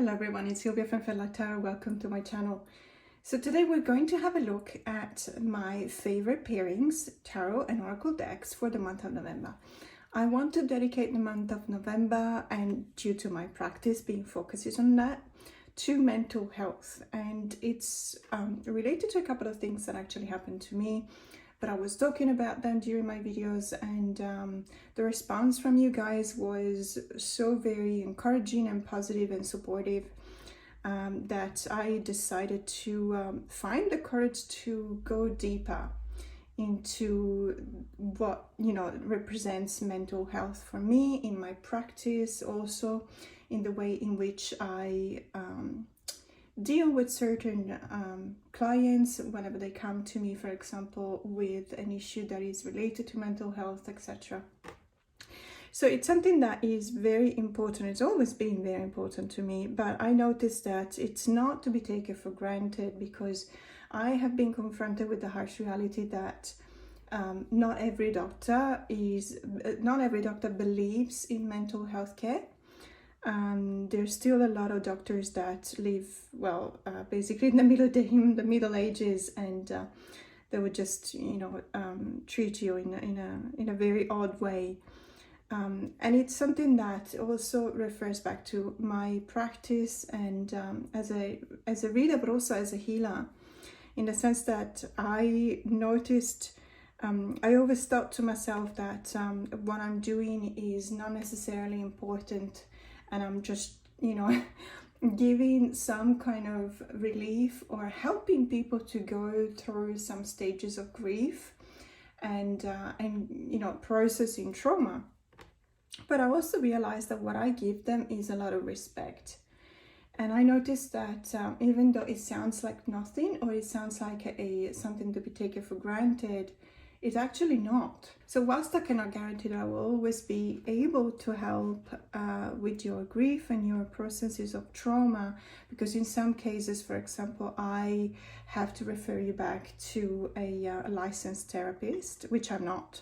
Hello everyone, it's Silvia from Tarot. Welcome to my channel. So today we're going to have a look at my favorite pairings, tarot and oracle decks for the month of November. I want to dedicate the month of November, and due to my practice being focused on that, to mental health. And it's related to a couple of things that actually happened to me, but I was talking about them during my videos, and the response from you guys was so very encouraging and positive and supportive that I decided to find the courage to go deeper into what represents mental health for me in my practice, also in the way in which I deal with certain clients whenever they come to me, for example, with an issue that is related to mental health, etc. So it's something that is very important. It's always been very important to me, but I noticed that it's not to be taken for granted, because I have been confronted with the harsh reality that not every doctor believes in mental health care. There's still a lot of doctors that live, basically in the middle ages, and they would just, treat you in a very odd way. And it's something that also refers back to my practice and as a reader, but also as a healer, in the sense that I noticed, I always thought to myself that what I'm doing is not necessarily important, and I'm just, giving some kind of relief or helping people to go through some stages of grief and processing trauma. But I also realized that what I give them is a lot of respect. And I noticed that even though it sounds like nothing, or it sounds like something to be taken for granted, it's actually not. So whilst I cannot guarantee that I will always be able to help with your grief and your processes of trauma, because in some cases, for example, I have to refer you back to a licensed therapist, which I'm not.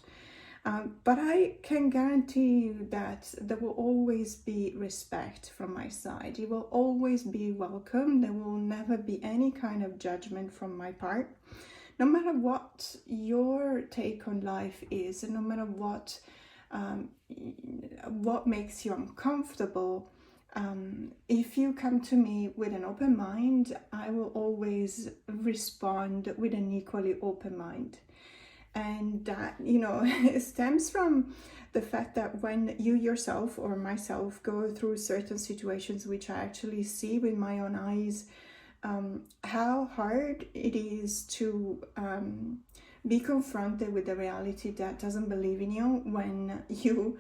But I can guarantee you that there will always be respect from my side. You will always be welcome. There will never be any kind of judgment from my part. No matter what your take on life is, and no matter what makes you uncomfortable, if you come to me with an open mind, I will always respond with an equally open mind. And that, it stems from the fact that when you yourself or myself go through certain situations, which I actually see with my own eyes, how hard it is to be confronted with the reality that doesn't believe in you, when you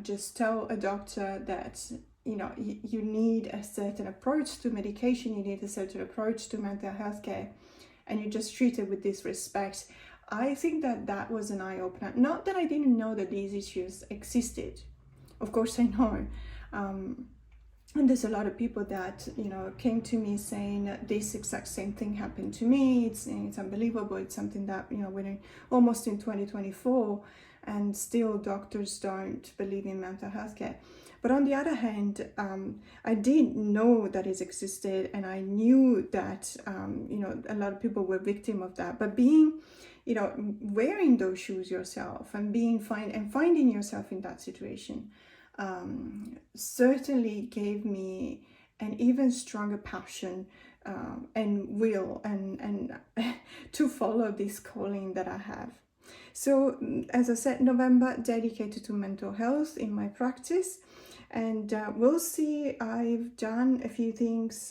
just tell a doctor that you need a certain approach to medication, you need a certain approach to mental health care, and you just treat it with disrespect. I think that was an eye-opener. Not that I didn't know that these issues existed. Of course I know. And there's a lot of people that, came to me saying this exact same thing happened to me. It's unbelievable. It's something that, we're almost in 2024, and still doctors don't believe in mental health care. But on the other hand, I did know that it existed, and I knew that, a lot of people were victim of that. But being, wearing those shoes yourself and finding yourself in that situation, certainly gave me an even stronger passion and will and to follow this calling that I have. So as I said, November dedicated to mental health in my practice, and we'll see. I've done a few things,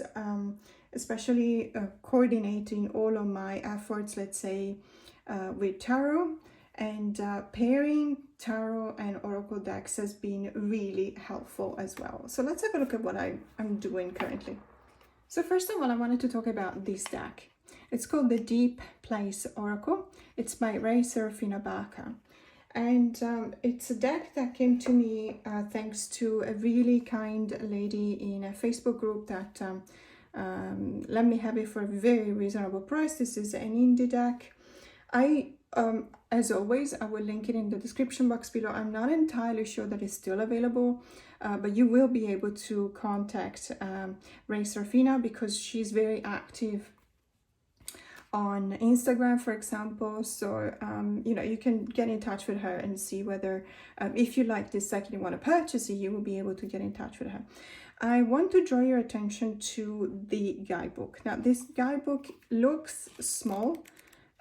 especially coordinating all of my efforts, let's say, with tarot, and pairing tarot and oracle decks has been really helpful as well. So let's have a look at what I'm doing currently. So first of all, I wanted to talk about this deck. It's called the Deep Place Oracle. It's by Ray Serafina Baca. And it's a deck that came to me thanks to a really kind lady in a Facebook group that let me have it for a very reasonable price. This is an indie deck. I as always, I will link it in the description box below. I'm not entirely sure that it's still available, but you will be able to contact Ray Serafina because she's very active on Instagram, for example. So you know, you can get in touch with her and see whether if you like this deck and you want to purchase it, you will be able to get in touch with her. I want to draw your attention to the guidebook. Now, this guidebook looks small,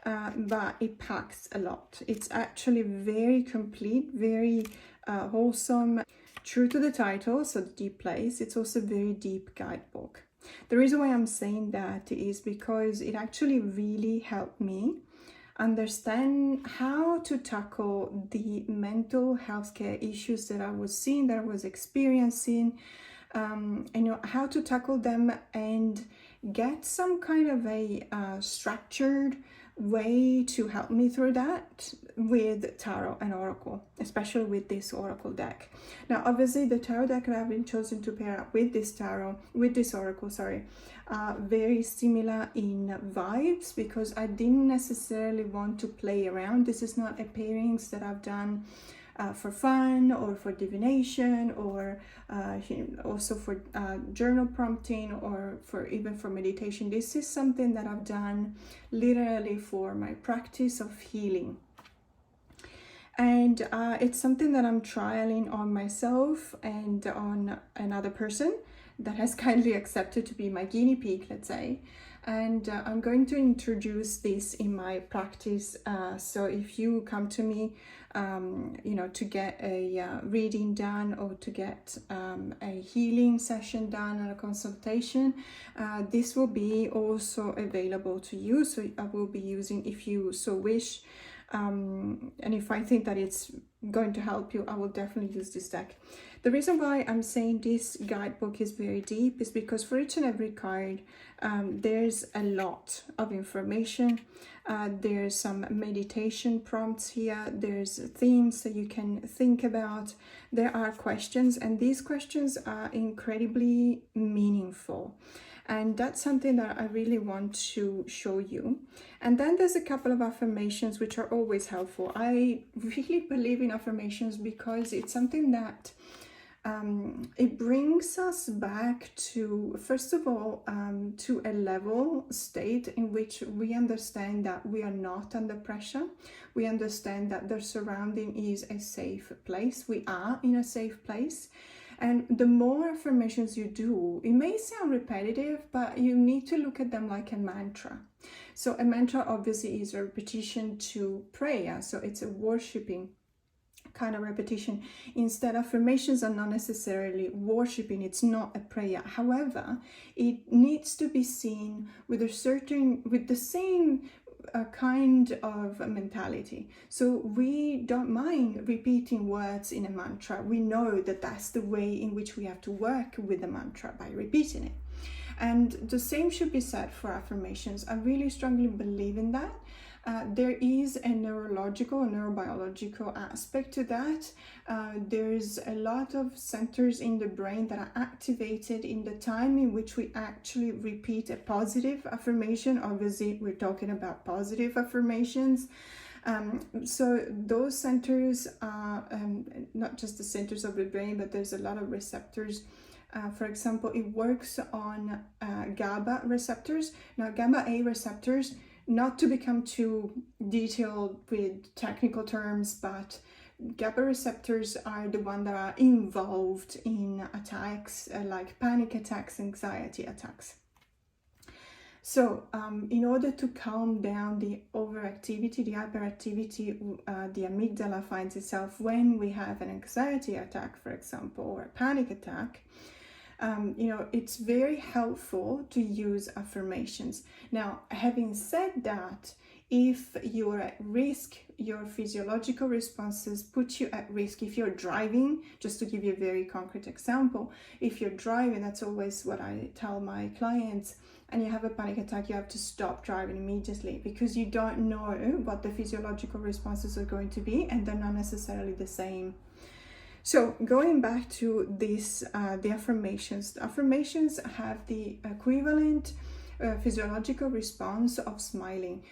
but it packs a lot. It's actually very complete, very wholesome, true to the title, so the deep place. It's also a very deep guidebook. The reason why I'm saying that is because it actually really helped me understand how to tackle the mental health care issues that I was seeing, that I was experiencing, and you know, how to tackle them and get some kind of a structured way to help me through that with tarot and oracle, especially with this oracle deck. Now, obviously, the tarot deck that I've been chosen to pair up with this oracle, very similar in vibes, because I didn't necessarily want to play around. This is not a pairings that I've done for fun or for divination, or also for journal prompting, or for even for meditation. This is something that I've done literally for my practice of healing, and it's something that I'm trialing on myself and on another person that has kindly accepted to be my guinea pig, let's say. And I'm going to introduce this in my practice. So if you come to me, you know, to get a reading done, or to get a healing session done, or a consultation, this will be also available to you. So I will be using, if you so wish, and if I think that it's going to help you, I will definitely use this deck. The reason why I'm saying this guidebook is very deep is because for each and every card, there's a lot of information. There's some meditation prompts here. There's themes that you can think about. There are questions, and these questions are incredibly meaningful. And that's something that I really want to show you. And then there's a couple of affirmations which are always helpful. I really believe in affirmations because it's something that it brings us back to, first of all, to a level state in which we understand that we are not under pressure. We understand that the surrounding is a safe place. We are in a safe place. And the more affirmations you do, it may sound repetitive, but you need to look at them like a mantra. So a mantra obviously is a repetition to prayer. So it's a worshiping kind of repetition. Instead, affirmations are not necessarily worshiping. It's not a prayer. However, it needs to be seen with the same kind of mentality. So we don't mind repeating words in a mantra. We know that that's the way in which we have to work with the mantra, by repeating it. And the same should be said for affirmations. I really strongly believe in that. There is a neurobiological aspect to that. There's a lot of centers in the brain that are activated in the time in which we actually repeat a positive affirmation. Obviously, we're talking about positive affirmations. So those centers are not just the centers of the brain, but there's a lot of receptors. For example, it works on GABA receptors. Now, GABA A receptors, not to become too detailed with technical terms, but GABA receptors are the ones that are involved in attacks like panic attacks, anxiety attacks. So in order to calm down the overactivity, the hyperactivity, the amygdala finds itself when we have an anxiety attack, for example, or a panic attack, you know, it's very helpful to use affirmations. Now, having said that, if you're at risk, your physiological responses put you at risk. If you're driving, just to give you a very concrete example, if you're driving, that's always what I tell my clients, and you have a panic attack, you have to stop driving immediately, because you don't know what the physiological responses are going to be, and they're not necessarily the same. So going back to this, the affirmations. The affirmations have the equivalent physiological response of smiling.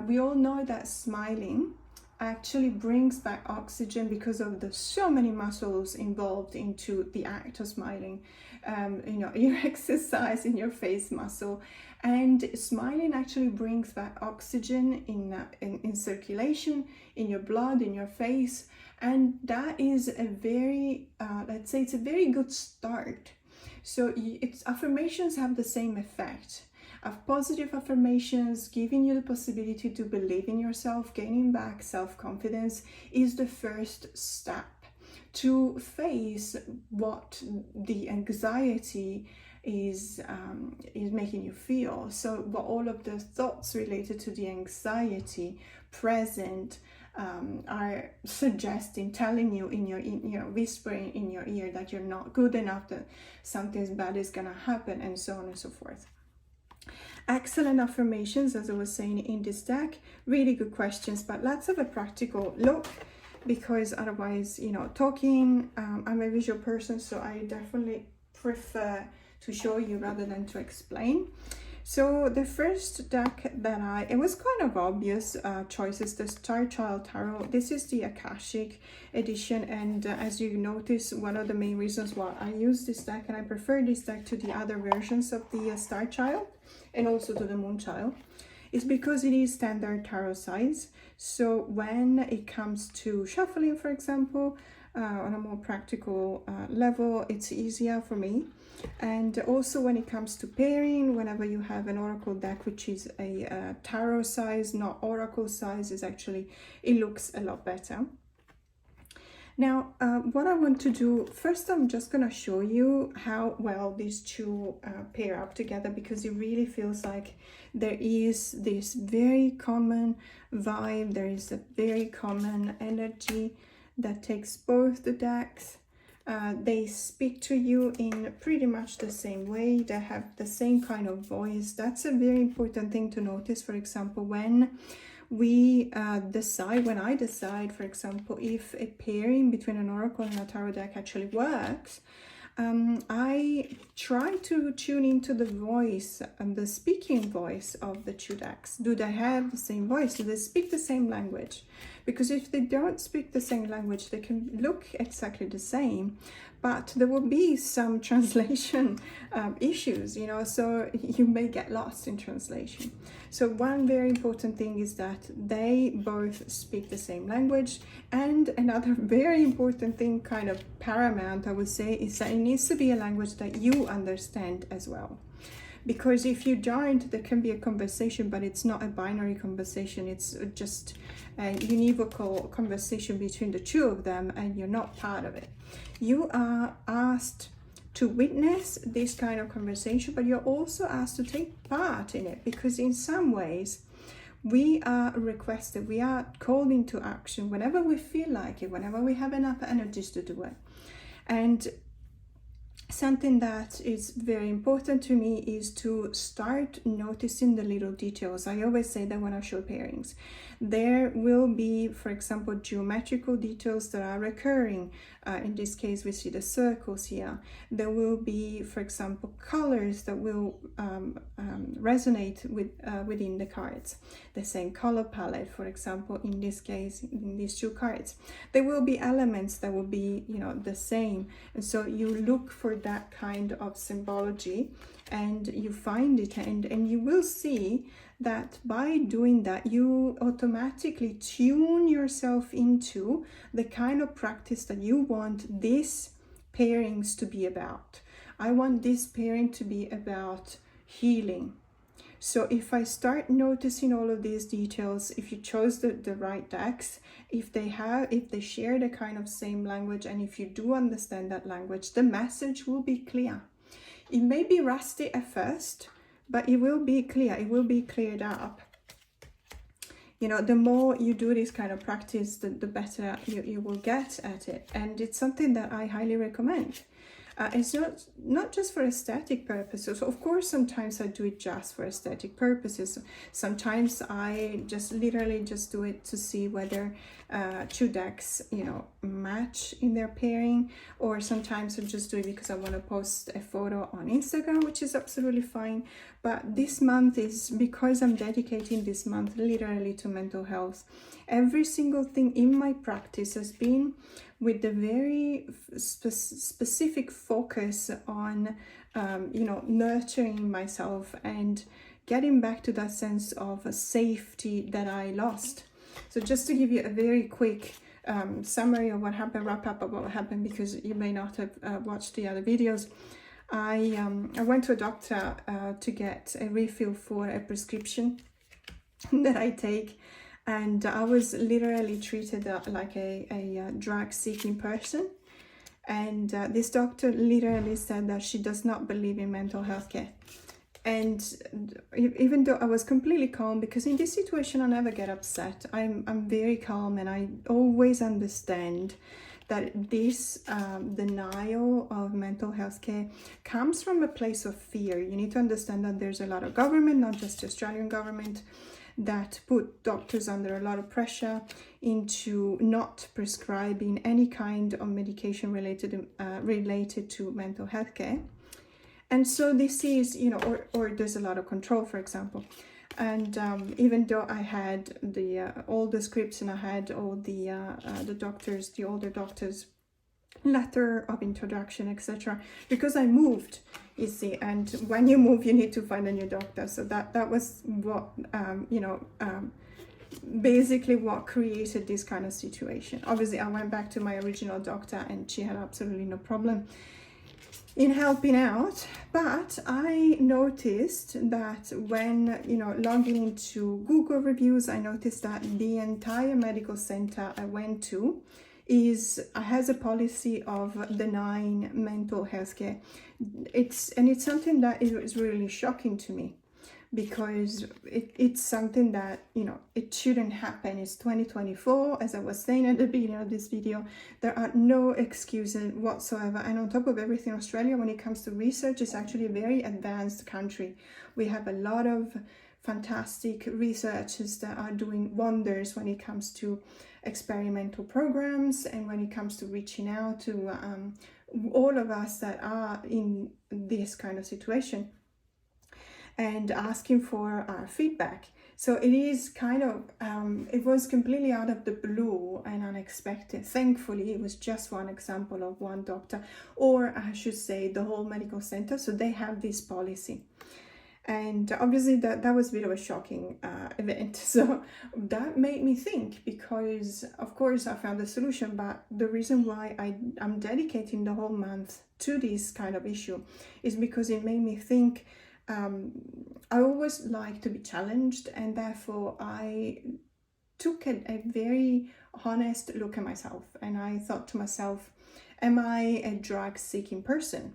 We all know that smiling actually brings back oxygen because of the so many muscles involved into the act of smiling. You know, your exercise in your face muscle, and smiling actually brings back oxygen in circulation, in your blood, in your face, and that is a very let's say it's a very good start. So it's affirmations have the same effect of positive affirmations, giving you the possibility to believe in yourself, gaining back self-confidence is the first step to face what the anxiety is making you feel. So what all of the thoughts related to the anxiety present are suggesting, telling you in your, you know, whispering in your ear that you're not good enough, that something bad is gonna happen, and so on and so forth. Excellent affirmations, as I was saying, in this deck. Really good questions, but let's have a practical look, because otherwise, you know, talking, I'm a visual person, so I definitely prefer to show you rather than to explain. So the first deck that it was kind of obvious choices, the Star Child Tarot. This is the Akashic edition, and as you notice, one of the main reasons why I use this deck and I prefer this deck to the other versions of the Star Child and also to the Moon Child is because it is standard tarot size. So when it comes to shuffling, for example, on a more practical level, it's easier for me. And also when it comes to pairing, whenever you have an oracle deck which is a tarot size, not oracle size, is actually, it looks a lot better. Now, what I want to do, first I'm just going to show you how well these two pair up together, because it really feels like there is this very common vibe, there is a very common energy that takes both the decks. They speak to you in pretty much the same way, they have the same kind of voice. That's a very important thing to notice. For example, when we decide, when I decide, for example, if a pairing between an oracle and a tarot deck actually works, I try to tune into the voice and the speaking voice of the two decks. Do they have the same voice? Do they speak the same language? Because if they don't speak the same language, they can look exactly the same, but there will be some translation issues, you know, so you may get lost in translation. So one very important thing is that they both speak the same language. And another very important thing, kind of paramount, I would say, is that it needs to be a language that you understand as well. Because if you don't, there can be a conversation, but it's not a binary conversation. It's just a univocal conversation between the two of them, and you're not part of it. You are asked to witness this kind of conversation, but you're also asked to take part in it, because in some ways we are requested, we are called into action whenever we feel like it, whenever we have enough energies to do it. And something that is very important to me is to start noticing the little details. I always say that when I show pairings, there will be, for example, geometrical details that are recurring. In this case, we see the circles here. There will be, for example, colors that will resonate with within the cards. The same color palette, for example, in this case, in these two cards. There will be elements that will be, you know, the same. And so you look for that kind of symbology and you find it, and you will see that by doing that you automatically tune yourself into the kind of practice that you want these pairings to be about. I want this pairing to be about healing. So if I start noticing all of these details, if you chose the right decks, if they share the kind of same language, and if you do understand that language, the message will be clear. It may be rusty at first, but it will be clear, it will be cleared up. You know, the more you do this kind of practice, the better you will get at it. And it's something that I highly recommend. It's not just for aesthetic purposes. Of course, sometimes I do it just for aesthetic purposes. Sometimes I just literally just do it to see whether two decks, you know, match in their pairing, or sometimes I just do it because I want to post a photo on Instagram, which is absolutely fine. But this month is because I'm dedicating this month literally to mental health. Every single thing in my practice has been with the very specific focus on, you know, nurturing myself and getting back to that sense of safety that I lost. So just to give you a very quick summary of what happened, wrap up of what happened, because you may not have watched the other videos. I went to a doctor to get a refill for a prescription that I take, and I was literally treated like a drug-seeking person. And this doctor literally said that she does not believe in mental health care. And even though I was completely calm, because in this situation I never get upset, I'm very calm, and I always understand that this denial of mental health care comes from a place of fear. You need to understand that there's a lot of government, not just the Australian government, that put doctors under a lot of pressure into not prescribing any kind of medication related to mental health care. And so this is, you know, or there's a lot of control, for example. And even though I had all the scripts, and I had all the doctors, the older doctors' letter of introduction, etc., because I moved, you see, and when you move, you need to find a new doctor. So that was what, you know, basically what created this kind of situation. Obviously, I went back to my original doctor, and she had absolutely no problem in helping out. But I noticed that when, you know, logging into Google reviews, I noticed that the entire medical center I went to has a policy of denying mental health care. It's something that is really shocking to me, because it's something that, you know, it shouldn't happen. It's 2024, as I was saying at the beginning of this video. There are no excuses whatsoever. And on top of everything, Australia, when it comes to research, is actually a very advanced country. We have a lot of fantastic researchers that are doing wonders when it comes to experimental programs, and when it comes to reaching out to all of us that are in this kind of situation, and asking for our feedback. So it is kind of, it was completely out of the blue and unexpected. Thankfully, it was just one example of one doctor, or I should say the whole medical center. So they have this policy. And obviously that was a bit of a shocking event. So that made me think, because of course I found a solution, but the reason why I'm dedicating the whole month to this kind of issue is because it made me think. I always like to be challenged, and therefore I took a very honest look at myself, and I thought to myself, am I a drug-seeking person?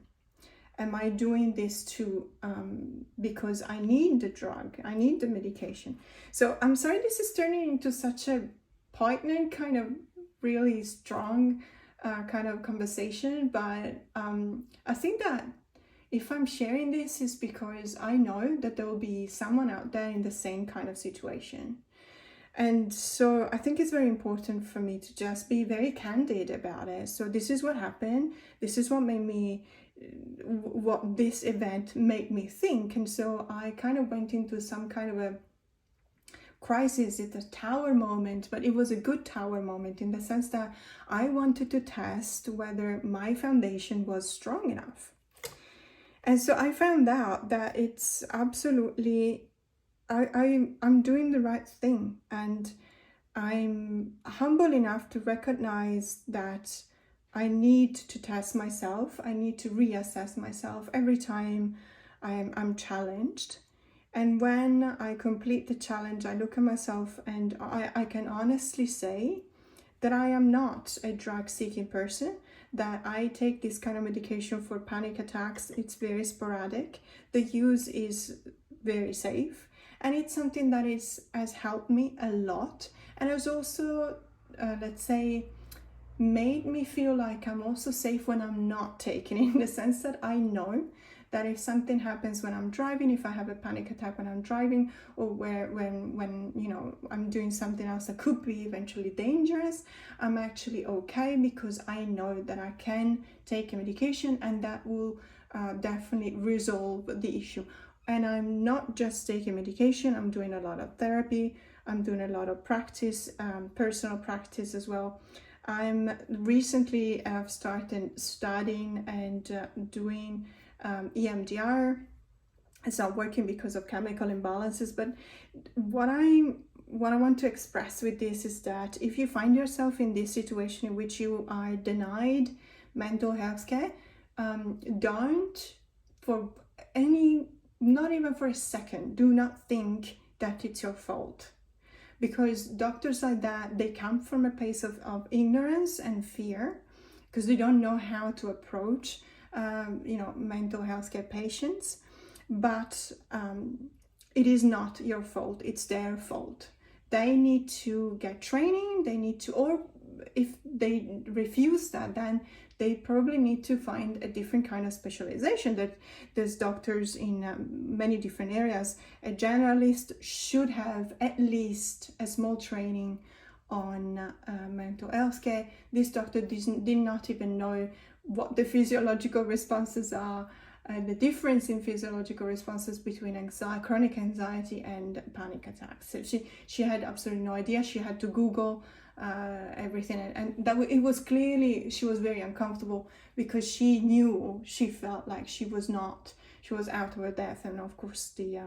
Am I doing this because I need the drug, I need the medication? So I'm sorry this is turning into such a poignant, kind of really strong kind of conversation, but I think that if I'm sharing this, is because I know that there will be someone out there in the same kind of situation. And so I think it's very important for me to just be very candid about it. So this is what happened. This is what this event made me think. And so I kind of went into some kind of a crisis. It's a tower moment, but it was a good tower moment in the sense that I wanted to test whether my foundation was strong enough. And so I found out that it's absolutely, I'm doing the right thing, and I'm humble enough to recognize that I need to test myself. I need to reassess myself every time I'm challenged. And when I complete the challenge, I look at myself, and I can honestly say that I am not a drug-seeking person, that I take this kind of medication for panic attacks. It's very sporadic. The use is very safe, and it's something that has helped me a lot, and has also, let's say, made me feel like I'm also safe when I'm not taking it, in the sense that I know that if something happens when I'm driving, if I have a panic attack when I'm driving, or when you know, I'm doing something else that could be eventually dangerous, I'm actually okay, because I know that I can take a medication and that will definitely resolve the issue. And I'm not just taking medication, I'm doing a lot of therapy, I'm doing a lot of practice, personal practice as well. I'm recently started studying and doing EMDR. It's not working because of chemical imbalances, but what I want to express with this is that if you find yourself in this situation in which you are denied mental health care, don't for any, not even for a second, do not think that it's your fault. Because doctors like that, they come from a place of ignorance and fear, because they don't know how to approach you know, mental health care patients. But it is not your fault, it's their fault. They need to get training, they need to, or if they refuse that, then they probably need to find a different kind of specialization. That there's doctors in many different areas. A generalist should have at least a small training on mental health care. This doctor did not even know what the physiological responses are, the difference in physiological responses between anxiety, chronic anxiety and panic attacks. So she had absolutely no idea. She had to Google everything, and that it was clearly, she was very uncomfortable, because she knew, she felt like she was out of her depth, and of course the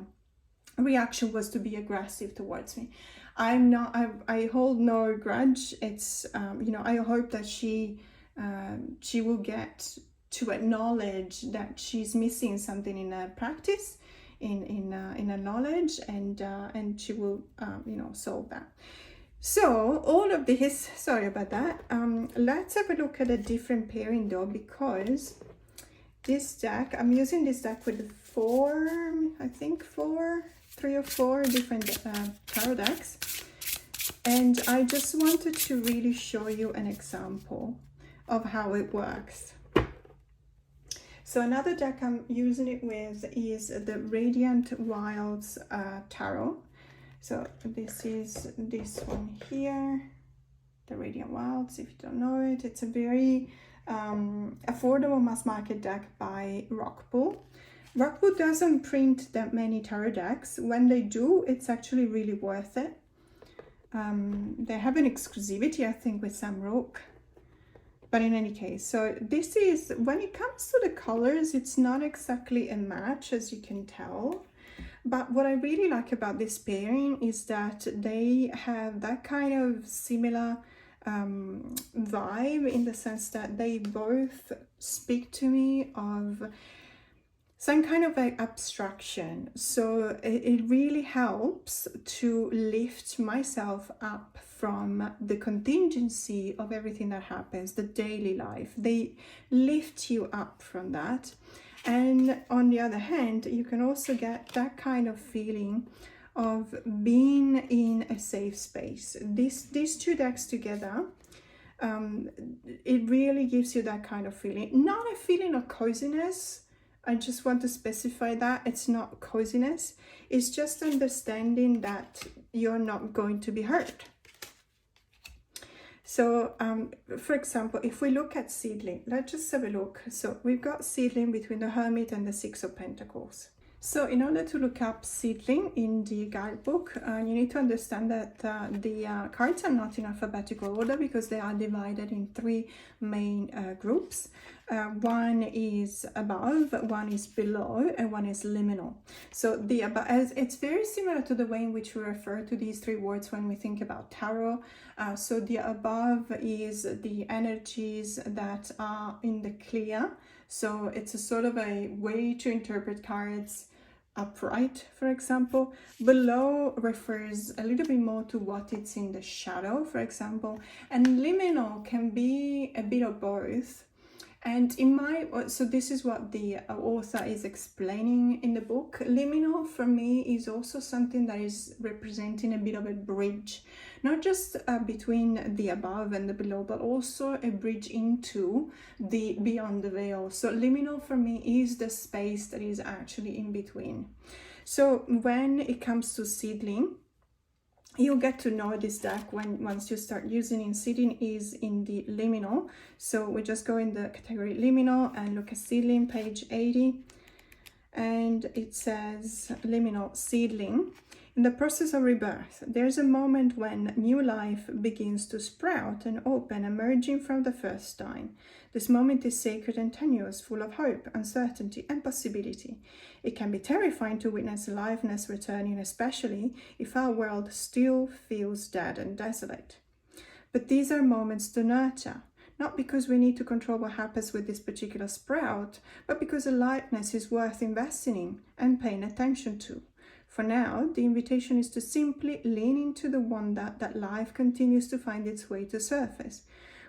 reaction was to be aggressive towards me. I'm not, I hold no grudge. It's you know, I hope that she will get to acknowledge that she's missing something in her practice, in her knowledge, and she will you know, solve that. So all of this, sorry about that. Let's have a look at a different pairing though, because this deck, I'm using this deck with three or four different tarot decks, and I just wanted to really show you an example of how it works. So another deck I'm using it with is the Radiant Wilds Tarot. So this is this one here, the Radiant Wilds. If you don't know it, it's a very affordable mass market deck by Rockpool. Rockpool doesn't print that many tarot decks. When they do, it's actually really worth it. They have an exclusivity, I think, with Sam Rook. But in any case, so this is, when it comes to the colors, it's not exactly a match, as you can tell. But what I really like about this pairing is that they have that kind of similar vibe, in the sense that they both speak to me of some kind of like abstraction. So it really helps to lift myself up from the contingency of everything that happens, the daily life. They lift you up from that. And on the other hand, you can also get that kind of feeling of being in a safe space. These two decks together, it really gives you that kind of feeling. Not a feeling of coziness. I just want to specify that it's not coziness. It's just understanding that you're not going to be hurt. So, for example, if we look at Seedling, let's just have a look. So we've got Seedling between the Hermit and the Six of Pentacles. So in order to look up Seedling in the guidebook, you need to understand that the cards are not in alphabetical order, because they are divided in three main groups. One is above, one is below, and one is liminal. So the above, it's very similar to the way in which we refer to these three words when we think about tarot. So the above is the energies that are in the clear. So it's a sort of a way to interpret cards upright, for example. Below refers a little bit more to what it's in the shadow, for example. And liminal can be a bit of both. And in my, so this is what the author is explaining in the book. Liminal for me is also something that is representing a bit of a bridge, not just between the above and the below, but also a bridge into the beyond the veil. So liminal for me is the space that is actually in between. So when it comes to seedling, you'll get to notice that once you start using in seeding is in the liminal. So we just go in the category liminal and look at seedling, page 80. And it says liminal seedling. In the process of rebirth, there's a moment when new life begins to sprout and open, emerging from the first time. This moment is sacred and tenuous, full of hope, uncertainty, and possibility. It can be terrifying to witness aliveness returning, especially if our world still feels dead and desolate. But these are moments to nurture, not because we need to control what happens with this particular sprout, but because aliveness is worth investing in and paying attention to. For now, the invitation is to simply lean into the wonder that life continues to find its way to surface.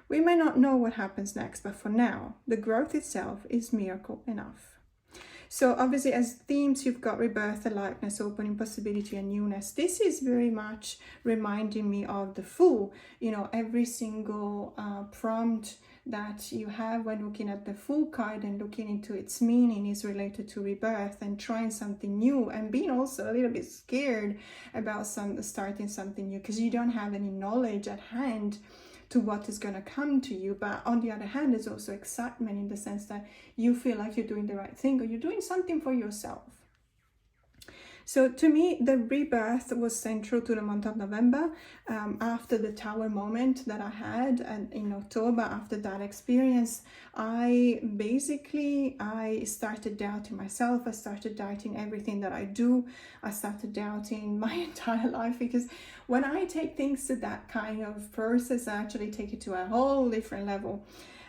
We may not know what happens next, but for now, the growth itself is miracle enough. So obviously as themes, you've got rebirth, aliveness, opening, possibility, and newness. This is very much reminding me of the Fool. You know, every single prompt that you have when looking at the Fool card and looking into its meaning is related to rebirth and trying something new, and being also a little bit scared about starting something new because you don't have any knowledge at hand to what is going to come to you. But on the other hand, there's also excitement in the sense that you feel like you're doing the right thing or you're doing something for yourself. So to me, the rebirth was central to the month of November. After the tower moment that I had and in October, after that experience, I started doubting myself. I started doubting everything that I do. I started doubting my entire life, because when I take things to that kind of process, I actually take it to a whole different level.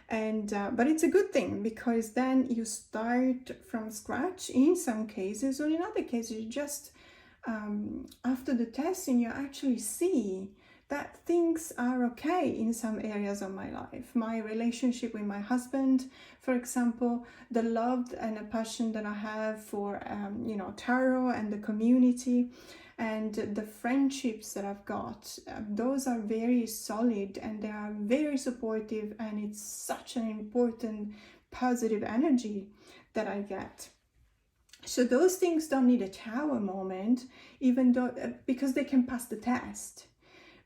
And but it's a good thing, because then you start from scratch in some cases, or in other cases you just after the testing you actually see that things are okay in some areas of my life. My relationship with my husband, for example, the love and the passion that I have for tarot and the community, and the friendships that I've got, those are very solid and they are very supportive, and it's such an important positive energy that I get. So those things don't need a tower moment, even though because they can pass the test.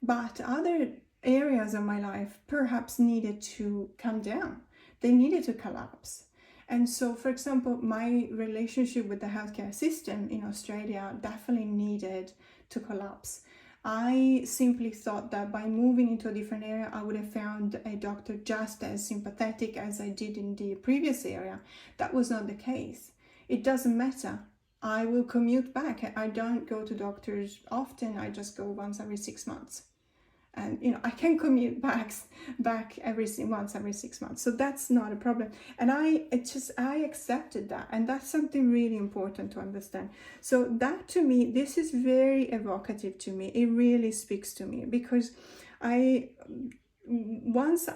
But other areas of my life perhaps needed to come down. They needed to collapse. And so, for example, my relationship with the healthcare system in Australia definitely needed to collapse. I simply thought that by moving into a different area, I would have found a doctor just as sympathetic as I did in the previous area. That was not the case. It doesn't matter. I will commute back. I don't go to doctors often. I just go once every 6 months. And I can commute back once every 6 months, so that's not a problem. And I accepted that, and that's something really important to understand. So that, to me, this is very evocative to me. It really speaks to me, because once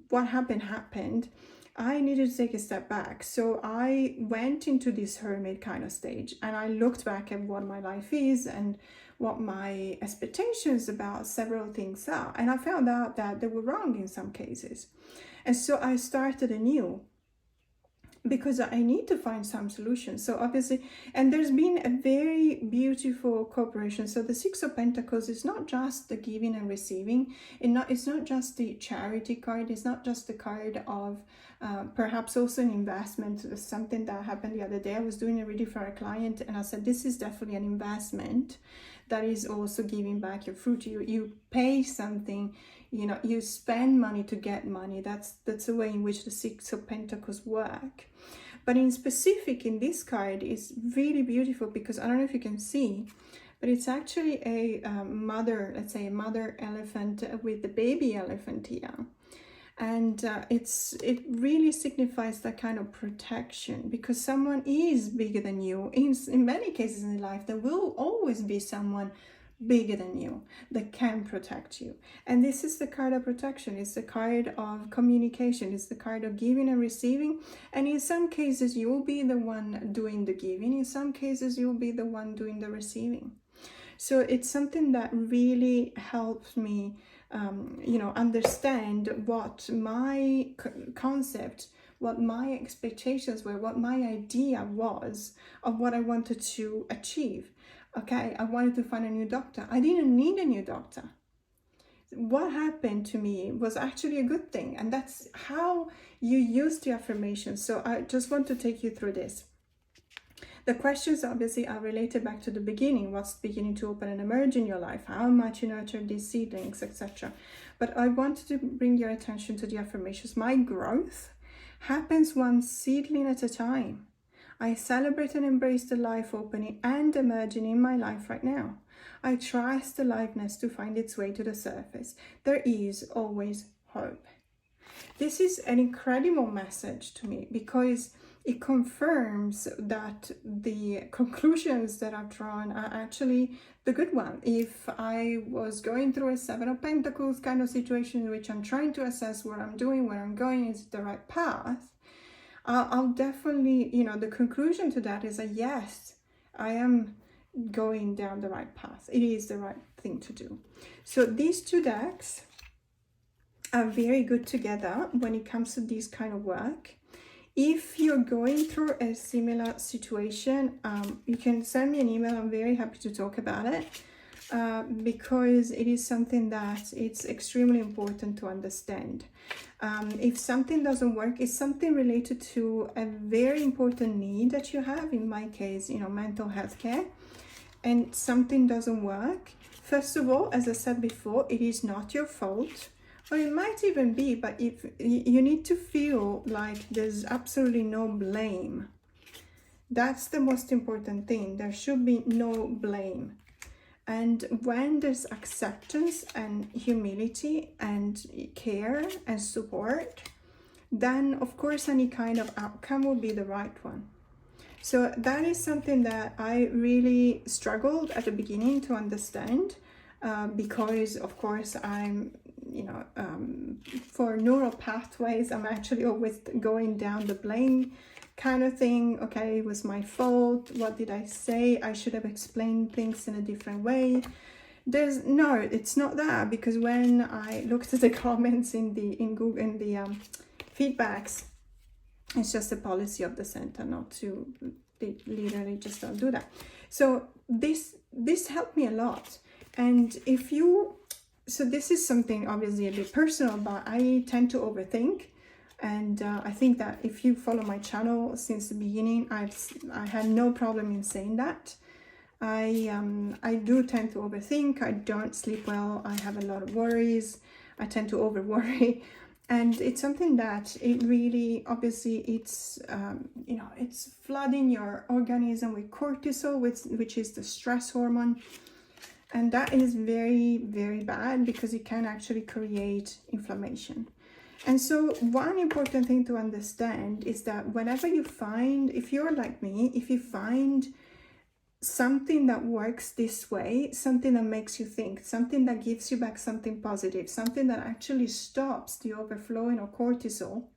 what happened, I needed to take a step back. So I went into this hermit kind of stage, and I looked back at what my life is and what my expectations about several things are. And I found out that they were wrong in some cases. And so I started anew, because I need to find some solutions. So obviously, and there's been a very beautiful cooperation. So the Six of Pentacles is not just the giving and receiving. It's not just the charity card. It's not just the card of perhaps also an investment. There's something that happened the other day. I was doing a reading for a client, and I said, this is definitely an investment that is also giving back your fruit. You pay something, you spend money to get money. That's the way in which the Six of Pentacles work. But in specific, in this card, is really beautiful, because I don't know if you can see, but it's actually a mother, let's say a mother elephant with the baby elephant here. And it really signifies that kind of protection, because someone is bigger than you. In many cases in life, there will always be someone bigger than you, that can protect you. And this is the card of protection. It's the card of communication. It's the card of giving and receiving. And in some cases, you'll be the one doing the giving. In some cases, you'll be the one doing the receiving. So it's something that really helps me, understand what my concept, what my expectations were, what my idea was of what I wanted to achieve. Okay, I wanted to find a new doctor. I didn't need a new doctor. What happened to me was actually a good thing. And that's how you use the affirmations. So I just want to take you through this. The questions obviously are related back to the beginning. What's beginning to open and emerge in your life? How much you nurture these seedlings, etc. But I wanted to bring your attention to the affirmations. My growth happens one seedling at a time. I celebrate and embrace the life opening and emerging in my life right now. I trust the aliveness to find its way to the surface. There is always hope. This is an incredible message to me because it confirms that the conclusions that I've drawn are actually the good one. If I was going through a Seven of Pentacles kind of situation in which I'm trying to assess what I'm doing, where I'm going, is the right path, I'll definitely, the conclusion to that is a yes, I am going down the right path. It is the right thing to do. So these two decks are very good together when it comes to this kind of work. If you're going through a similar situation, you can send me an email. I'm very happy to talk about it because it is something that it's extremely important to understand. If something doesn't work, it's something related to a very important need that you have. In my case, mental health care, and something doesn't work. First of all, as I said before, it is not your fault. Or it might even be, but if you need to feel like there's absolutely no blame. That's the most important thing. There should be no blame. And when there's acceptance and humility and care and support, then of course any kind of outcome will be the right one. So that is something that I really struggled at the beginning to understand because of course I'm for neural pathways, I'm actually always going down the blame kind of thing. Okay, it was my fault. What did I say? I should have explained things in a different way. It's not that, because when I looked at the comments in Google, in the feedbacks, it's just a policy of the center not to, they literally just don't do that. So this helped me a lot. And so this is something obviously a bit personal, but I tend to overthink. And I think that if you follow my channel since the beginning, I had no problem in saying that. I do tend to overthink. I don't sleep well. I have a lot of worries. I tend to over worry. And it's something that it really, obviously, it's flooding your organism with cortisol, which is the stress hormone. And that is very, very bad because it can actually create inflammation. And so one important thing to understand is that whenever you find, if you're like me, if you find something that works this way, something that makes you think, something that gives you back something positive, something that actually stops the overflowing of cortisol,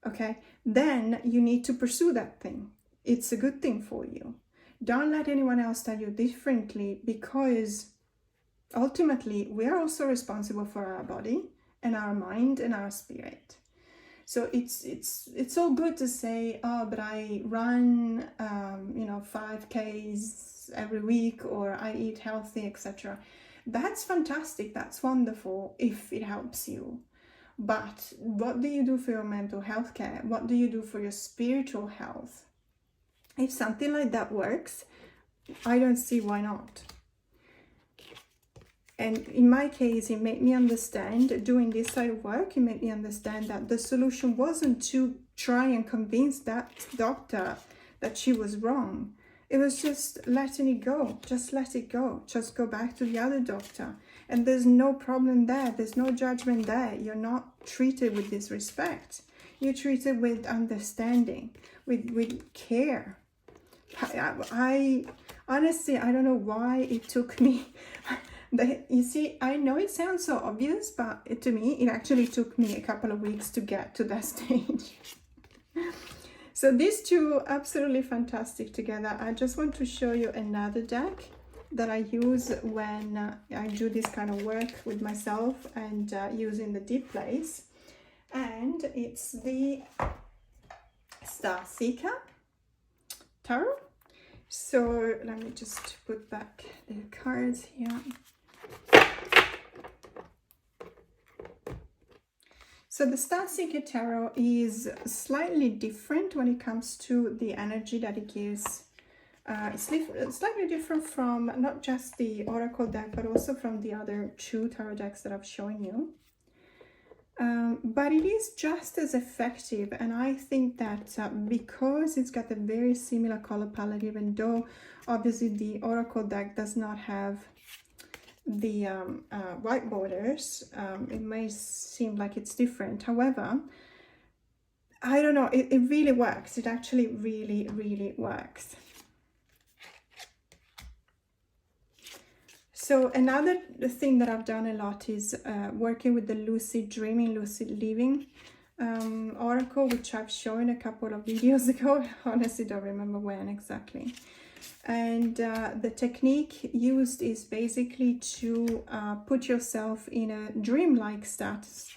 okay, then you need to pursue that thing. It's a good thing for you. Don't let anyone else tell you differently, because ultimately we are also responsible for our body and our mind and our spirit. So it's all good to say, oh, but I run 5Ks every week, or I eat healthy, etc. That's fantastic. That's wonderful if it helps you. But what do you do for your mental health care? What do you do for your spiritual health? If something like that works, I don't see why not. And in my case, it made me understand, doing this side of work, it made me understand that the solution wasn't to try and convince that doctor that she was wrong. It was just letting it go. Just let it go. Just go back to the other doctor. And there's no problem there. There's no judgment there. You're not treated with disrespect. You're treated with understanding, with care. honestly, I don't know why it took me. You see, I know it sounds so obvious, but to me, it actually took me a couple of weeks to get to that stage. So these two, absolutely fantastic together. I just want to show you another deck that I use when I do this kind of work with myself and using the deep place. And it's the Star Seeker Tarot. So let me just put back the cards here. So the Star Seeker Tarot is slightly different when it comes to the energy that it gives. It's slightly different from not just the Oracle deck, but also from the other two tarot decks that I've shown you. But it is just as effective, and I think that because it's got a very similar color palette, even though obviously the Oracle deck does not have the white borders, it may seem like it's different. However, I don't know, it really works. It actually really works. So another thing that I've done a lot is working with the lucid dreaming, lucid living oracle, which I've shown a couple of videos ago. I honestly don't remember when exactly. And the technique used is basically to put yourself in a dreamlike status,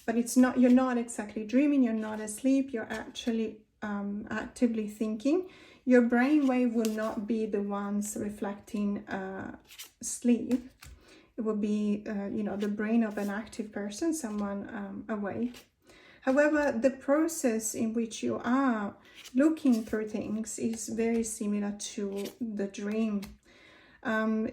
but it's not, you're not exactly dreaming, you're not asleep, you're actually actively thinking. Your brainwave will not be the ones reflecting sleep. It will be, you know, the brain of an active person, someone awake. However, the process in which you are looking through things is very similar to the dream.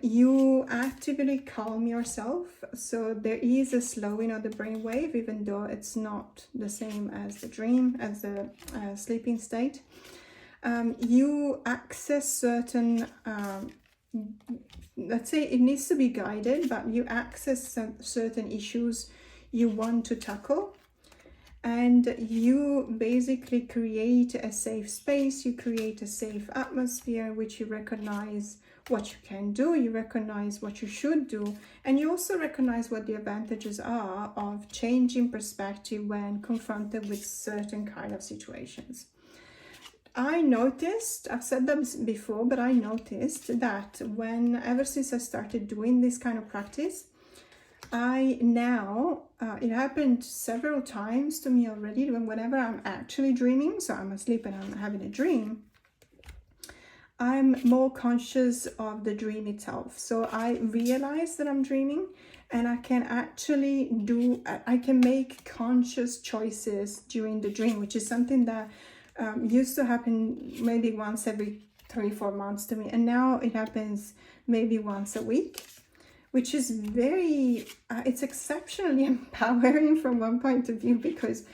You actively calm yourself, so there is a slowing of the brainwave, even though it's not the same as the dream, as the sleeping state. You access certain, let's say it needs to be guided, but you access some certain issues you want to tackle. And you basically create a safe space, you create a safe atmosphere in which you recognize what you can do, you recognize what you should do, and you also recognize what the advantages are of changing perspective when confronted with certain kind of situations. I noticed, I've said that before, but I noticed that ever since I started doing this kind of practice, I now, it happened several times to me already, whenever I'm actually dreaming, so I'm asleep and I'm having a dream, I'm more conscious of the dream itself. So I realize that I'm dreaming, and I can actually I can make conscious choices during the dream, which is something that used to happen maybe once every 3-4 months to me, and now it happens maybe once a week, which is very, it's exceptionally empowering from one point of view, because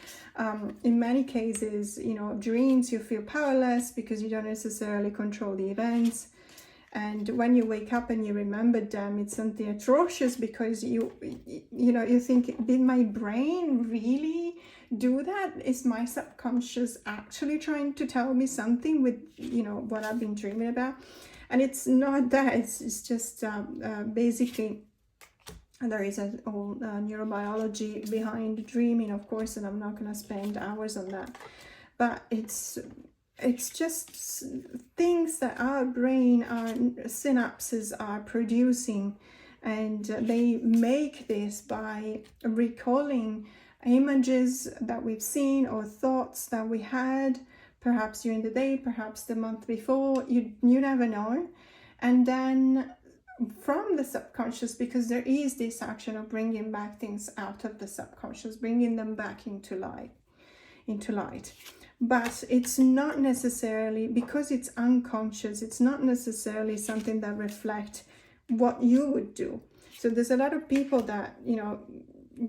in many cases, you know, dreams, you feel powerless because you don't necessarily control the events. And when you wake up and you remember them, it's something atrocious, because you know, you think, did my brain really do that? Is my subconscious actually trying to tell me something with, you know, what I've been dreaming about? And it's not that, it's just basically, there is a whole neurobiology behind dreaming, of course, and I'm not going to spend hours on that. But it's just things that our brain, our synapses are producing, and they make this by recalling images that we've seen or thoughts that we had, perhaps during the day, perhaps the month before, you never know. And then from the subconscious, because there is this action of bringing back things out of the subconscious, bringing them back into light. But it's not necessarily, because it's unconscious, it's not necessarily something that reflects what you would do. So there's a lot of people that, you know,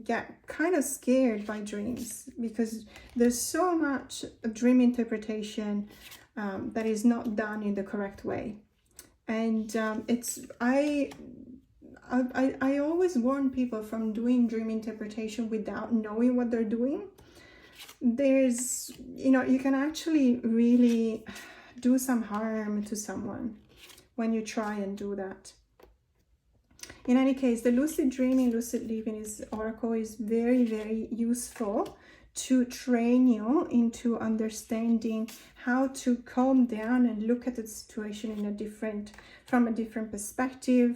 get kind of scared by dreams, because there's so much dream interpretation that is not done in the correct way. And I always warn people from doing dream interpretation without knowing what they're doing. There's, you know, you can actually really do some harm to someone when you try and do that. In any case, the lucid dreaming, lucid living oracle is very, very useful to train you into understanding how to calm down and look at the situation from a different perspective.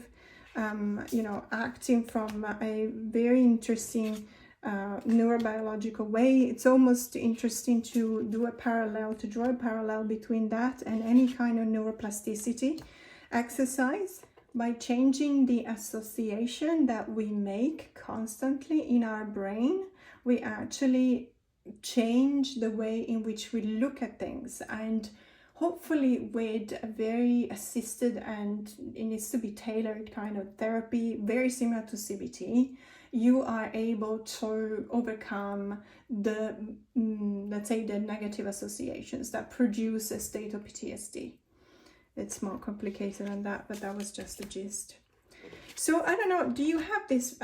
Acting from a very interesting neurobiological way. It's almost interesting to draw a parallel between that and any kind of neuroplasticity exercise. By changing the association that we make constantly in our brain, we actually change the way in which we look at things, and hopefully with a very assisted, and it needs to be tailored kind of therapy, very similar to CBT, you are able to overcome the, let's say, the negative associations that produce a state of PTSD. It's more complicated than that, but that was just the gist. So I don't know, do you have this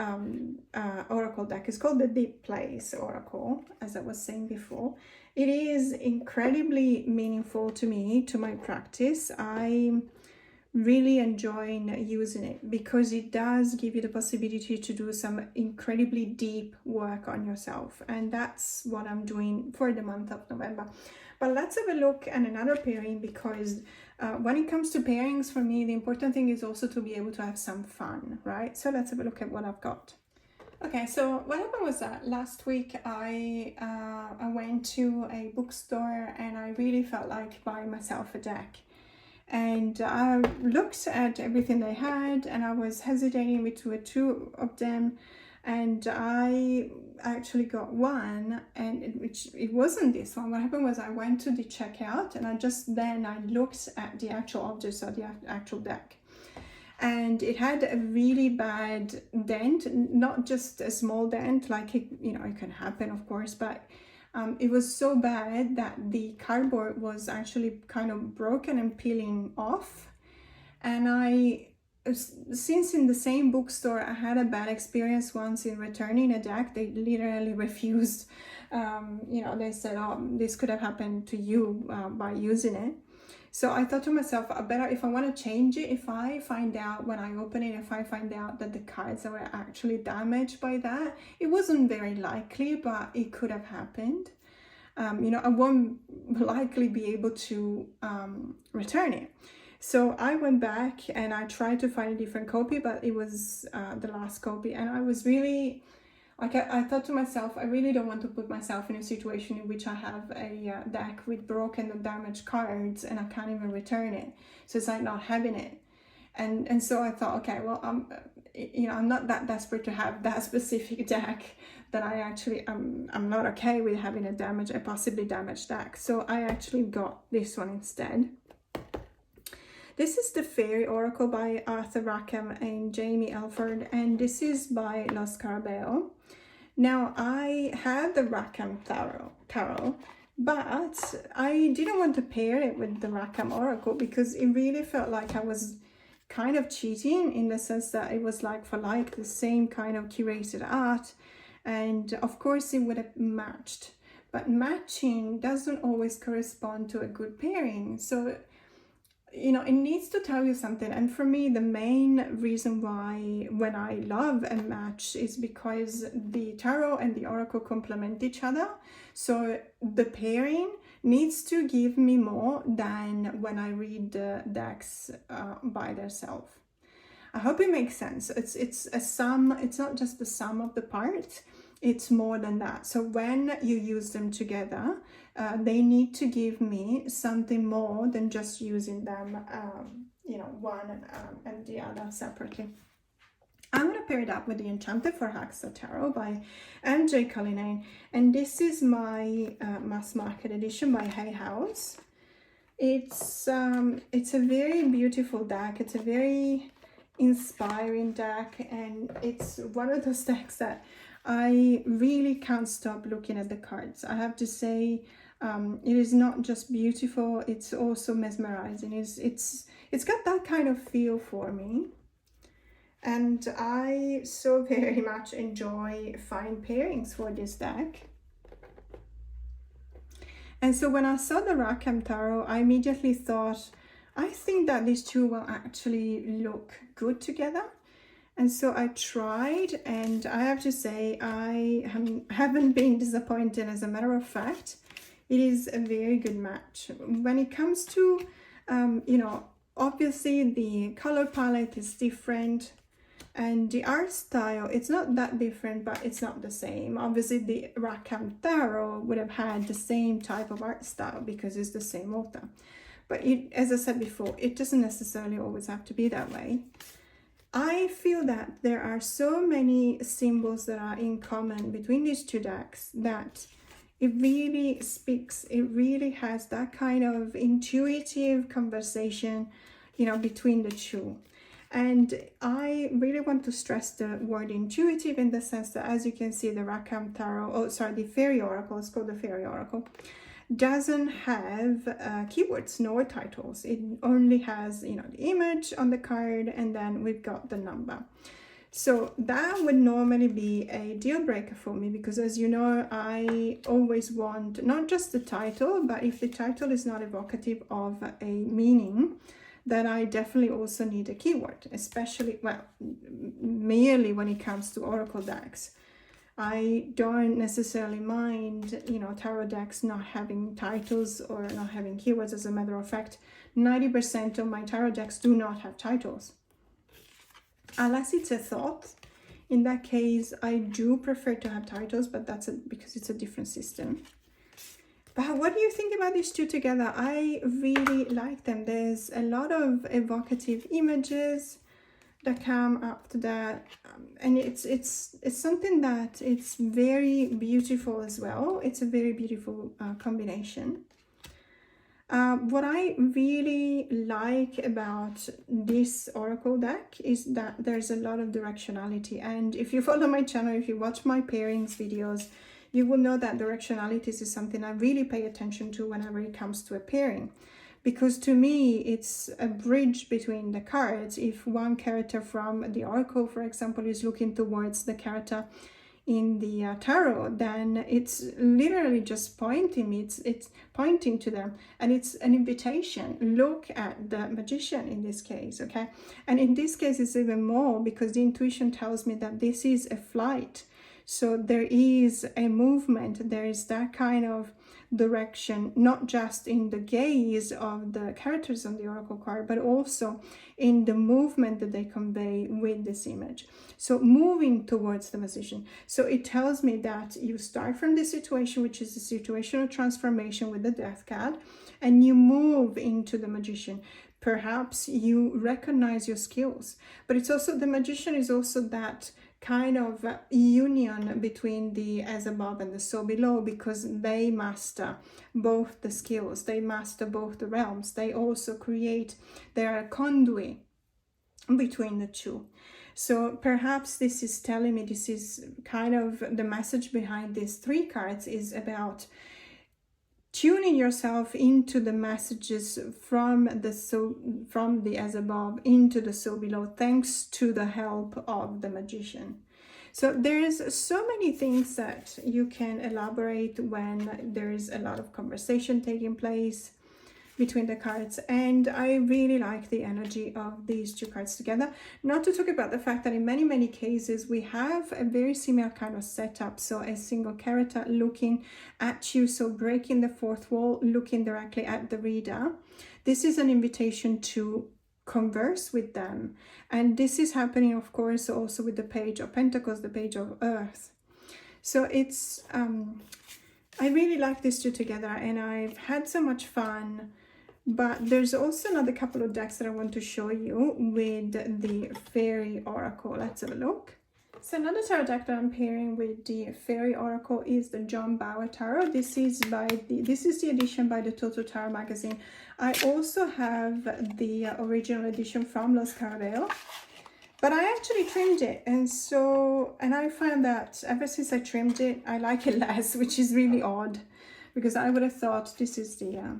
oracle deck? It's called the Deep Place Oracle, as I was saying before. It is incredibly meaningful to me, to my practice. I'm really enjoying using it because it does give you the possibility to do some incredibly deep work on yourself. And that's what I'm doing for the month of November. But let's have a look at another pairing, because when it comes to pairings, for me, the important thing is also to be able to have some fun, right? So let's have a look at what I've got. Okay, so what happened was that last week I went to a bookstore and I really felt like buying myself a deck. And I looked at everything they had and I was hesitating between two of them. And I actually got one, and it wasn't this one. What happened was I went to the checkout and I looked at the actual objects of the actual deck. And it had a really bad dent, not just a small dent, like it can happen, of course, but it was so bad that the cardboard was actually kind of broken and peeling off. And since in the same bookstore I had a bad experience once in returning a deck, they literally refused. They said, oh, this could have happened to you by using it. So I thought to myself, if I want to change it, if I find out when I open it, if I find out that the cards were actually damaged by that, it wasn't very likely, but it could have happened. I won't likely be able to return it. So I went back and I tried to find a different copy, but it was the last copy. And I was really, I thought to myself, I really don't want to put myself in a situation in which I have a deck with broken and damaged cards and I can't even return it. So it's like not having it. And so I thought, okay, well, I'm not that desperate to have that specific deck, that I'm not okay with having a possibly damaged deck. So I actually got this one instead. This is the Fairy Oracle by Arthur Rackham and Jamie Elford, and this is by Los Carabeo. Now, I had the Rackham Tarot, but I didn't want to pair it with the Rackham Oracle because it really felt like I was kind of cheating, in the sense that it was like for like the same kind of curated art, and of course it would have matched, but matching doesn't always correspond to a good pairing. So it needs to tell you something. And for me, the main reason why when I love a match is because the tarot and the oracle complement each other. So the pairing needs to give me more than when I read the decks by themselves. I hope it makes sense. It's a sum. It's not just the sum of the parts. It's more than that. So when you use them together, they need to give me something more than just using them, one and the other separately. I'm going to pair it up with the Enchanted for Haxa Tarot by MJ Cullinane, and this is my mass market edition by Hay House. It's a very beautiful deck. It's a very inspiring deck, and it's one of those decks that I really can't stop looking at the cards. I have to say, it is not just beautiful, it's also mesmerizing. It's got that kind of feel for me, and I so very much enjoy finding pairings for this deck. And so when I saw the Rackham Tarot, I immediately thought I think that these two will actually look good together. And so I tried, and I have to say I haven't been disappointed. As a matter of fact, it is a very good match. When it comes to, you know, obviously the color palette is different, and the art style, it's not that different, but it's not the same. Obviously the Rackham Tarot would have had the same type of art style because it's the same author. But it, as I said before, it doesn't necessarily always have to be that way. I feel that there are so many symbols that are in common between these two decks that it really speaks, it really has that kind of intuitive conversation, you know, between the two. And I really want to stress the word intuitive in the sense that, as you can see, the Rackham Tarot, oh sorry, the Fairy Oracle, it's called the Fairy Oracle, doesn't have keywords nor titles. It only has, you know, the image on the card, and then we've got the number. So that would normally be a deal breaker for me, because as you know, I always want not just the title, but if the title is not evocative of a meaning, then I definitely also need a keyword, especially, well, merely when it comes to Oracle decks. I don't necessarily mind, you know, tarot decks not having titles or not having keywords. As a matter of fact, 90% of my tarot decks do not have titles. Unless it's a thought. In that case, I do prefer to have titles, but that's because it's a different system. But what do you think about these two together? I really like them. There's a lot of evocative images that come after that, and it's something that it's very beautiful as well. It's a very beautiful combination. What I really like about this Oracle deck is that there's a lot of directionality, and if you follow my channel, if you watch my pairings videos, you will know that directionalities is something I really pay attention to whenever it comes to a pairing. Because to me, it's a bridge between the cards. If one character from the Oracle, for example, is looking towards the character in the tarot, then it's literally just pointing me. It's pointing to them, and it's an invitation. Look at the magician in this case, okay? And in this case, it's even more, because the intuition tells me that this is a flight. So there is a movement. There is that kind of direction, not just in the gaze of the characters on the Oracle card, but also in the movement that they convey with this image. So moving towards the magician. So it tells me that you start from this situation, which is a situation of transformation with the Death card, and you move into the magician. Perhaps you recognize your skills, but it's also, the magician is also that kind of union between the as above and the so below, because they master both the skills, they master both the realms, they also create their conduit between the two. So perhaps this is telling me, this is kind of the message behind these three cards, is about tuning yourself into the messages from the as above into the so below, thanks to the help of the magician. So there's so many things that you can elaborate when there's a lot of conversation taking place between the cards, and I really like the energy of these two cards together. Not to talk about the fact that in many cases we have a very similar kind of setup. So a single character looking at you, so breaking the fourth wall, looking directly at the reader. This is an invitation to converse with them, and this is happening, of course, also with the Page of Pentacles, the Page of Earth. So it's I really like these two together, and I've had so much fun. But there's also another couple of decks that I want to show you with the Fairy Oracle. Let's have a look. So another tarot deck that I'm pairing with the Fairy Oracle is the John Bauer Tarot. This is the edition by the Total Tarot magazine. I also have the original edition from Los Caraballo, but I actually trimmed it, and I find that ever since I trimmed it, I like it less, which is really odd, because I would have thought this is the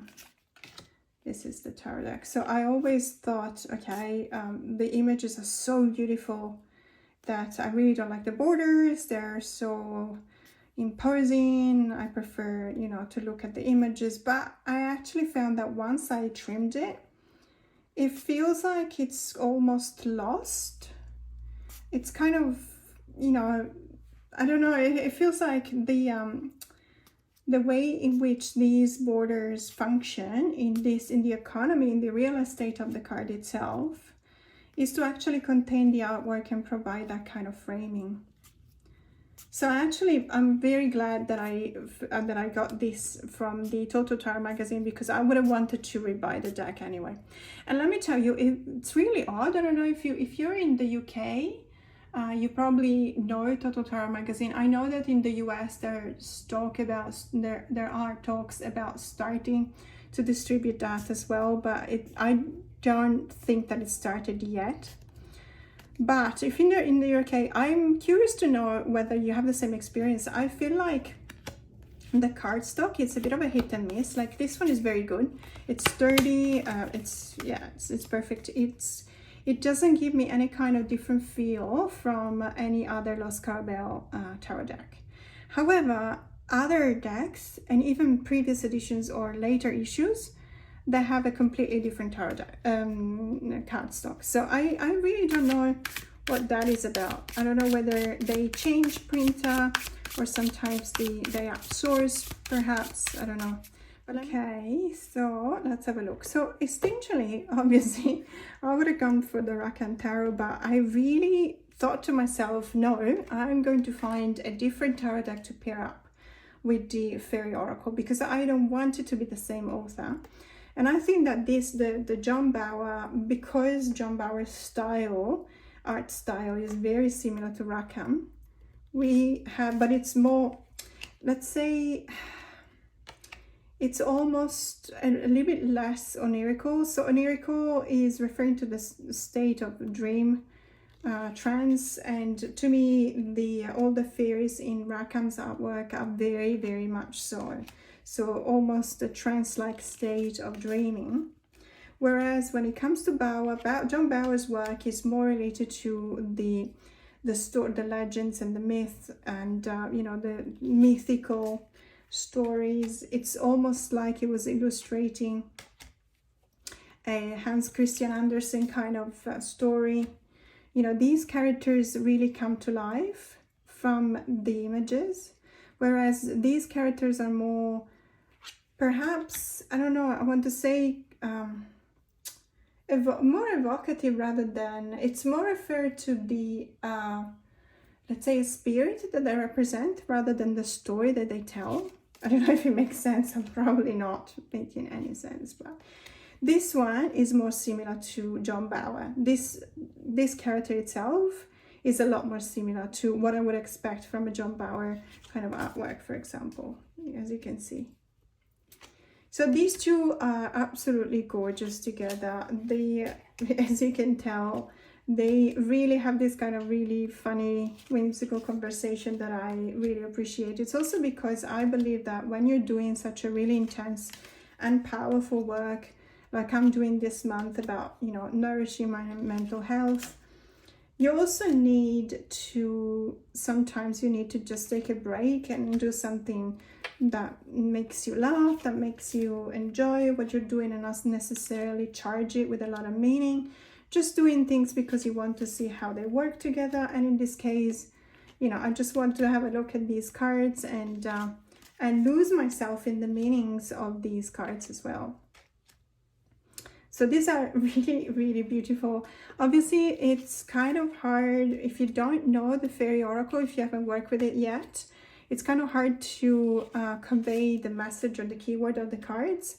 tarot deck. So I always thought, okay, the images are so beautiful that I really don't like the borders. They're so imposing. I prefer, you know, to look at the images. But I actually found that once I trimmed it, it feels like it's almost lost. It's kind of, you know, I don't know, it feels like the way in which these borders function in the economy, in the real estate of the card itself, is to actually contain the artwork and provide that kind of framing. So I'm very glad that I got this from the Total Tarot magazine, because I would have wanted to rebuy the deck anyway. And let me tell you, it's really odd. I don't know if you're in the UK, you probably know Total Tarot magazine. I know that in the US there are talks about starting to distribute that as well, but I don't think that it started yet. But if you're in the UK, I'm curious to know whether you have the same experience. I feel like the cardstock, it's a bit of a hit and miss. Like this one is very good. It's sturdy. It's perfect. It doesn't give me any kind of different feel from any other Los Carabel tarot deck. However, other decks and even previous editions or later issues, they have a completely different tarot cardstock. So I really don't know what that is about. I don't know whether they change printer or sometimes they outsource, perhaps. I don't know. But okay, so let's have a look. So essentially, obviously, I would have gone for the Rackham Tarot, but I really thought to myself, no, I'm going to find a different tarot deck to pair up with the Fairy Oracle, because I don't want it to be the same author. And I think that the John Bower, because John Bower's art style is very similar to Rackham, but it's more, let's say, it's almost a little bit less onirical. So onirical is referring to the state of dream, trance, and to me, all the fairies in Rackham's artwork are very, very much so. So almost a trance-like state of dreaming. Whereas when it comes to John Bower's work is more related to the legends and the myth and the mythical stories. It's almost like he was illustrating a Hans Christian Andersen kind of story. You know, these characters really come to life from the images, whereas these characters are more, perhaps, I don't know, I want to say more evocative, rather than, it's more referred to the let's say, a spirit that they represent rather than the story that they tell. I don't know if it makes sense. I'm probably not making any sense, but this one is more similar to John Bower. This character itself is a lot more similar to what I would expect from a John Bower kind of artwork, for example, as you can see. So these two are absolutely gorgeous together. They, as you can tell, they really have this kind of really funny, whimsical conversation that I really appreciate. It's also because I believe that when you're doing such a really intense and powerful work, like I'm doing this month about, nourishing my mental health, you also need to, sometimes you need to just take a break and do something that makes you laugh, that makes you enjoy what you're doing, and not necessarily charge it with a lot of meaning. Just doing things because you want to see how they work together. And in this case, I just want to have a look at these cards and lose myself in the meanings of these cards as well. So these are really, really beautiful. Obviously, it's kind of hard if you don't know the Fairy Oracle, if you haven't worked with it yet. It's kind of hard to convey the message or the keyword of the cards,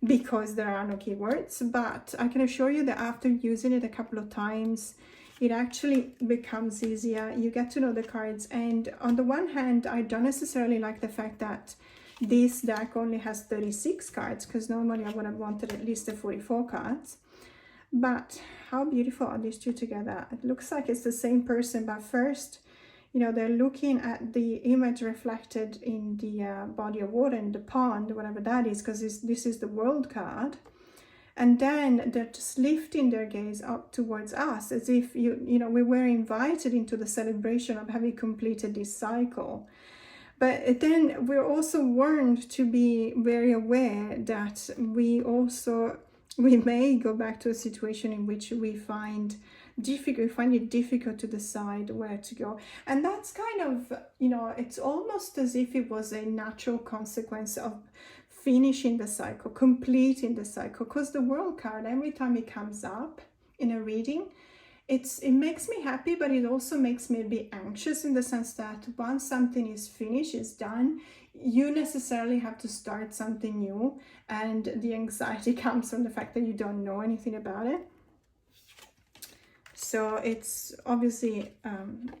because there are no keywords. But I can assure you that after using it a couple of times, it actually becomes easier. You get to know the cards. And on the one hand, I don't necessarily like the fact that this deck only has 36 cards, because normally I would have wanted at least 44 cards. But how beautiful are these two together? It looks like it's the same person, but first, they're looking at the image reflected in the body of water, in the pond, whatever that is, because this is the World card. And then they're just lifting their gaze up towards us, as if, we were invited into the celebration of having completed this cycle. But then we're also warned to be very aware that we also we may go back to a situation in which we find it difficult to decide where to go. And that's kind of, you know, it's almost as if it was a natural consequence of finishing the cycle, completing the cycle, because the World card, every time it comes up in a reading, it makes me happy, but it also makes me a bit anxious, in the sense that once something is finished, is done, you necessarily have to start something new, and the anxiety comes from the fact that you don't know anything about it. So it's obviously,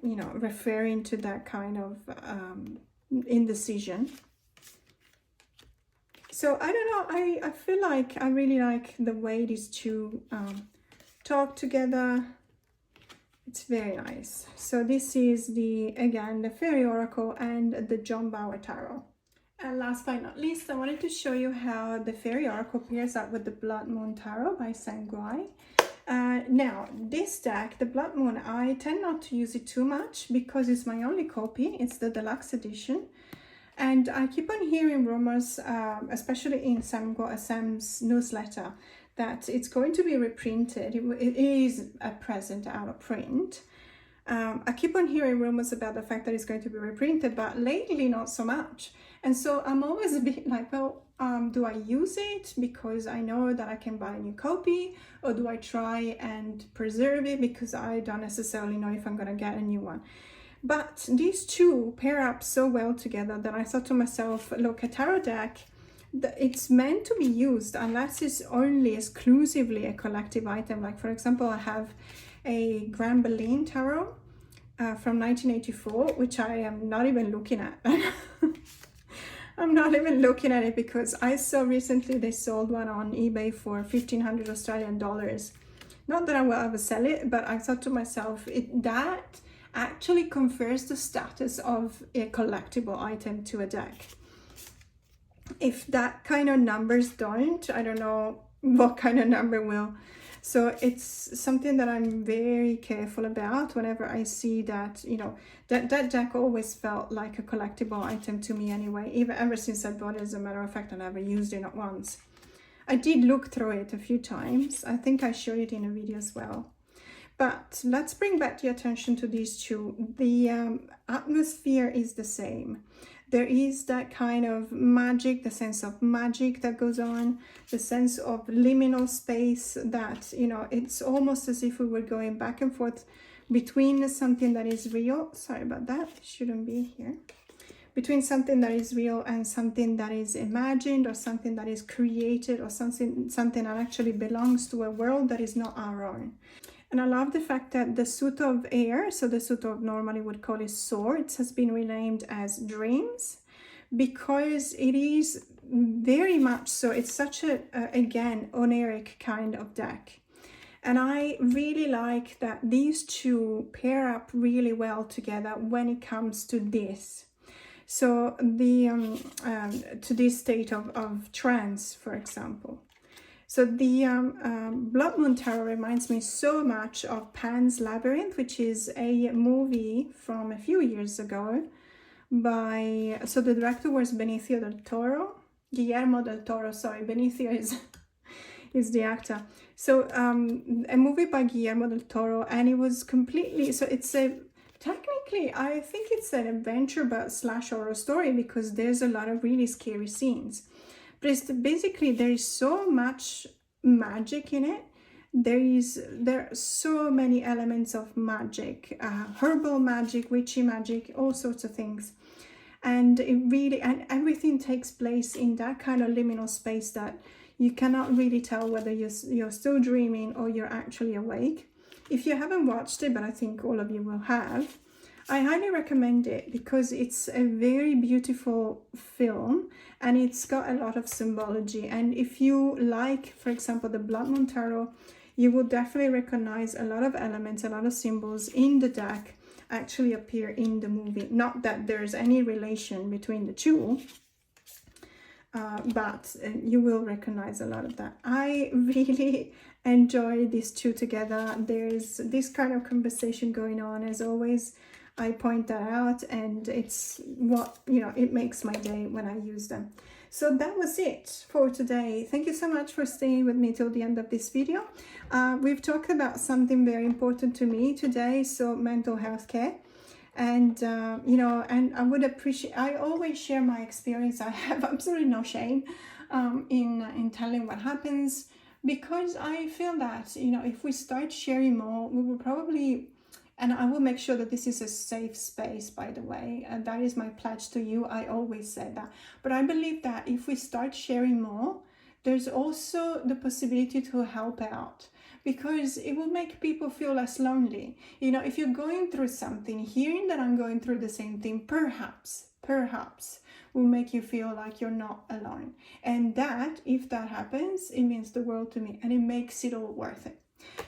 you know, referring to that kind of indecision. So I don't know, I feel like I really like the way these two talk together. It's very nice. So this is again the Fairy Oracle and the John Bower Tarot. And last but not least, I wanted to show you how the Fairy Oracle pairs up with the Blood Moon Tarot by Sanguai. Now, this deck, the Blood Moon, I tend not to use it too much because it's my only copy. It's the deluxe edition. And I keep on hearing rumors, especially in Sam's newsletter, that it's going to be reprinted. It is at present out of print. I keep on hearing rumors about the fact that it's going to be reprinted, but lately not so much. And so I'm always a bit like, well, do I use it because I know that I can buy a new copy, or do I try and preserve it because I don't necessarily know if I'm going to get a new one? But these two pair up so well together that I thought to myself, look, a tarot deck, it's meant to be used unless it's only exclusively a collective item. Like, for example, I have a Grand Berlin Tarot from 1984, which I am not even looking at. I'm not even looking at it because I saw recently they sold one on eBay for 1,500 Australian dollars. Not that I will ever sell it, but I thought to myself, that actually confers the status of a collectible item to a deck. If that kind of numbers don't, I don't know what kind of number will. So it's something that I'm very careful about whenever I see that, you know, that deck always felt like a collectible item to me anyway, even ever since I bought it. As a matter of fact, I never used it, not once. I did look through it a few times. I think I showed it in a video as well. But let's bring back the attention to these two. The atmosphere is the same. There is that kind of magic, the sense of magic that goes on, the sense of liminal space that, you know, it's almost as if we were going back and forth between something that is real. Sorry about that, it shouldn't be here. Between something that is real and something that is imagined, or something that is created, or something that actually belongs to a world that is not our own. And I love the fact that the suit of air, so the suit of normally would call it swords, has been renamed as dreams, because it is very much so. It's such a, again, oniric kind of deck. And I really like that these two pair up really well together when it comes to this. So the to this state of trance, for example. So the Blood Moon Tarot reminds me so much of Pan's Labyrinth, which is a movie from a few years ago by, so the director was Benicio del Toro, Guillermo del Toro, sorry, Benicio is the actor. So a movie by Guillermo del Toro, and it was completely, so it's a, technically I think it's an adventure but slash horror story, because there's a lot of really scary scenes. But it's basically, there is so much magic in it. There are so many elements of magic, herbal magic, witchy magic, all sorts of things. And it really, and everything takes place in that kind of liminal space that you cannot really tell whether you're still dreaming or you're actually awake. If you haven't watched it, but I think all of you will have, I highly recommend it because it's a very beautiful film and it's got a lot of symbology. And if you like, for example, the Blood Moon Tarot, you will definitely recognize a lot of elements, a lot of symbols in the deck actually appear in the movie. Not that there's any relation between the two, but you will recognize a lot of that. I really enjoy these two together. There's this kind of conversation going on, as always. I point that out, and it's what, you know, it makes my day when I use them. So that was it for today. Thank you so much for staying with me till the end of this video. We've talked about something very important to me today, so mental health care. And you know, and I would appreciate, I always share my experience. I have absolutely no shame in telling what happens, because I feel that, you know, if we start sharing more, we will probably, and I will make sure that this is a safe space, by the way, and that is my pledge to you. I always say that. But I believe that if we start sharing more, there's also the possibility to help out, because it will make people feel less lonely. You know, if you're going through something, hearing that I'm going through the same thing, perhaps will make you feel like you're not alone. And that, if that happens, it means the world to me, and it makes it all worth it.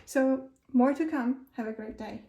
So more to come. Have a great day.